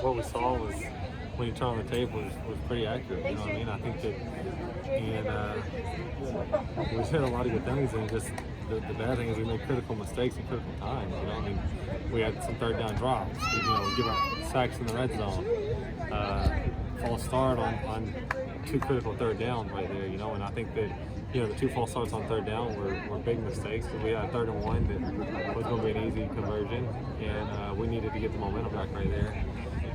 what we saw was, when you turn on the tape, was pretty accurate. You know what I mean? I think that, and we said a lot of good things, and just the bad thing is we make critical mistakes in critical times. You know, I mean, we had some third down drops. We, give up sacks in the red zone. False start on two critical third downs right there. And I think that. The two false starts on third down were big mistakes. We had a 3rd and 1 that was going to be an easy conversion, and we needed to get the momentum back right there.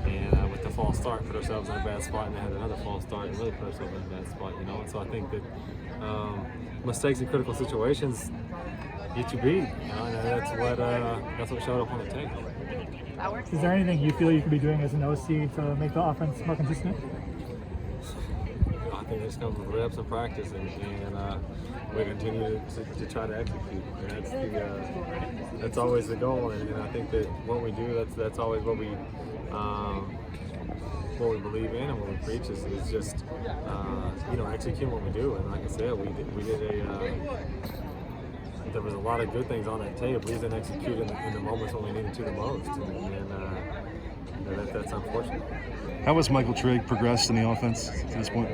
And with the false start, put ourselves in a bad spot, and they had another false start and really put ourselves in a bad spot. And so I think that mistakes in critical situations get you beat. And that's what showed up on the tape. Is there anything you feel you could be doing as an OC to make the offense more consistent? I think it just comes with reps and practice, and we continue to try to execute. And that's always the goal. And I think that what we do, that's always what we believe in and what we preach is just execute what we do. And like I said, we did there was a lot of good things on that tape. We just didn't execute in the moments when we needed to the most, and that's unfortunate. How has Michael Trigg progressed in the offense to this point?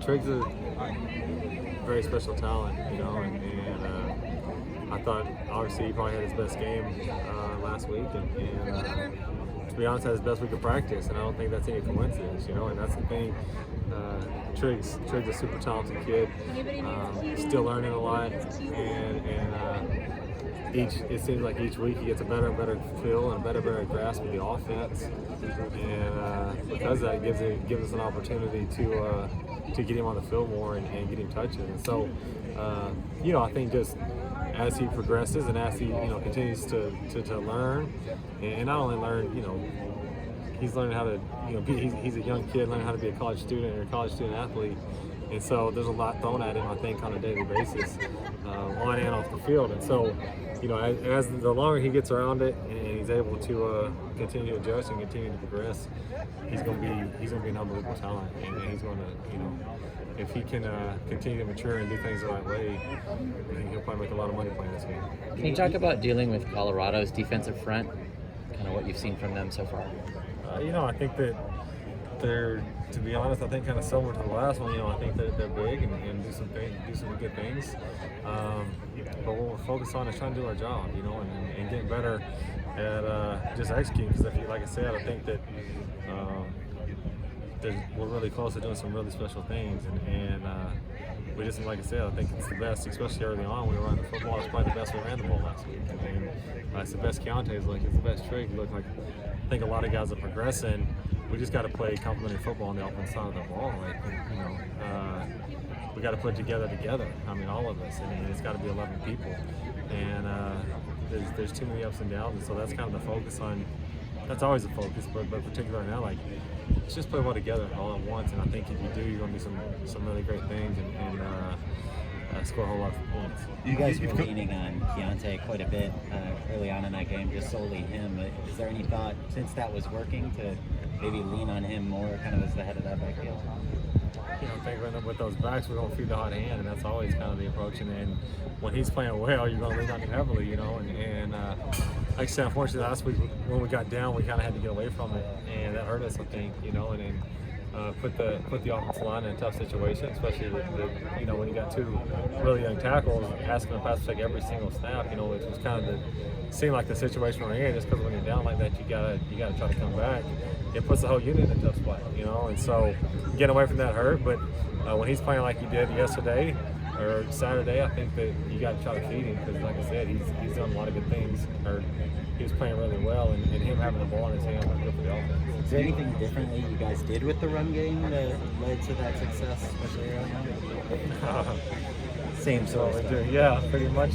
Trigg's a very special talent, and I thought obviously he probably had his best game last week, and to be honest, had his best week of practice, and I don't think that's any coincidence, and that's the thing. Trigg's a super talented kid, still learning a lot, and it seems like each week he gets a better and better feel and a better grasp of the offense, and because that gives us an opportunity to get him on the field more and get him touching. And so, I think just as he progresses and as he continues to learn, and not only learn, he's learning how to he's a young kid learning how to be a college student or a college student athlete. And so there's a lot thrown at him, I think, on a daily basis, on and off the field. And so, as the longer he gets around it and he's able to continue to adjust and continue to progress, he's going to be an unbelievable talent. And he's going to, if he can continue to mature and do things the right way, I think he'll probably make a lot of money playing this game. Can you talk about dealing with Colorado's defensive front, kind of what you've seen from them so far? I think that they're, to be honest, I think kind of similar to the last one. I think that they're big and do some good things. But what we're focused on is trying to do our job, and getting better at just executing. Because like I said, I think that we're really close to doing some really special things, and we just, like I said, I think it's the best, especially early on. We were running the football. It's probably the best we ran the ball last week. And it's the best Keontae's look. It's the best Trigg look. Like, I think a lot of guys are progressing. We just got to play complementary football on the offensive side of the ball. We got to put it together. I mean, all of us, and it's got to be 11 people. And there's too many ups and downs, and so that's kind of the focus on. That's always the focus, but particularly now, let's just play well together all at once. And I think if you do, you're going to do some really great things and score a whole lot of points. You guys were leaning on Keontae quite a bit early on in that game, just solely him. Is there any thought, since that was working, to maybe lean on him more, kind of as the head of that backfield? I think with those backs, we're going to feed the hot hand, and that's always kind of the approach. And then when he's playing well, you're going to lean on him heavily, And like I said, unfortunately, last week when we got down, we kind of had to get away from it, and that hurt us, I think, and then put the offensive line in a tough situation, especially when you got two really young tackles asking the pass to take every single snap, which was kind of seemed like the situation we're in. Just because when you're down like that, you gotta try to come back. It puts the whole unit in a tough spot, and so getting away from that hurt. But when he's playing like he did yesterday or Saturday, I think that you got to try to feed him because, like I said, he's done a lot of good things. Or he was playing really well, and him having the ball in his hand was good for the offense. Is there anything differently you guys did with the run game that led to that success, especially early on? Same sort of stuff. Yeah, pretty much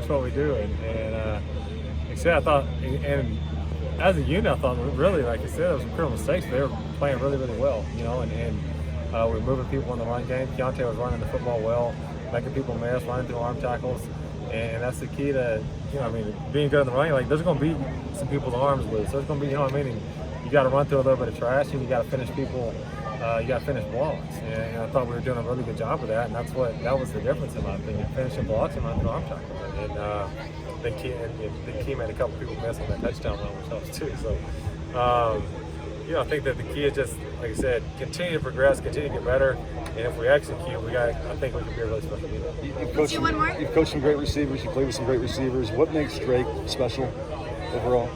what we do. And like I said, I thought, and as a unit, I thought really, like I said, there was some critical mistakes. They were playing really, really well, and we were moving people in the run game. Keontae was running the football well, making people miss, running through arm tackles, and that's the key to, being good in the running. Like, there's going to be some people's arms loose. There's going to be, and you got to run through a little bit of trash, and you got to finish people. You got to finish blocks, and I thought we were doing a really good job of that, and that was the difference in my opinion, finishing blocks and running through arm tackles. And the key made a couple people miss on that touchdown run, which helps too. So I think that the key is just, like I said, continue to progress, continue to get better, and if we execute, I think we can be a really special team. You've coached some great receivers. You played with some great receivers. What makes Drake special overall?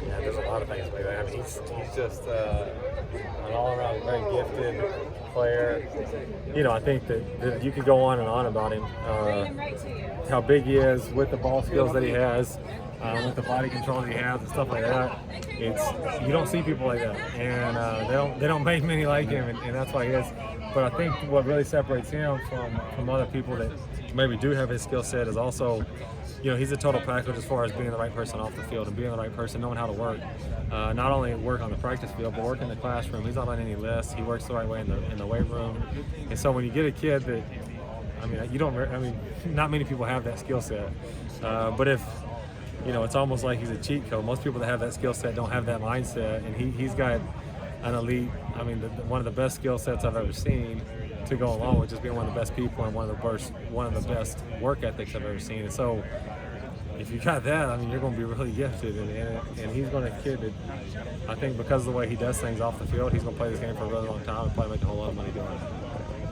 Yeah, there's a lot of things like that. I mean, he's just an all-around very gifted player. I think that you could go on and on about him. How big he is with the ball skills that he has. With the body control that he has and stuff like that, you don't see people like that, and they don't make many like him, and that's why he is. But I think what really separates him from other people that maybe do have his skill set is also, he's a total package as far as being the right person off the field and being the right person, knowing how to work. Not only work on the practice field, but work in the classroom. He's not on any list. He works the right way in the weight room, and so when you get a kid that, not many people have that skill set, but if it's almost like he's a cheat code. Most people that have that skill set don't have that mindset, and he's got an elite, one of the best skill sets I've ever seen to go along with just being one of the best people and one of the best work ethics I've ever seen. And so if you got that, you're going to be really gifted, and he's going to kid that I think because of the way he does things off the field, he's going to play this game for a really long time and probably make a whole lot of money doing it.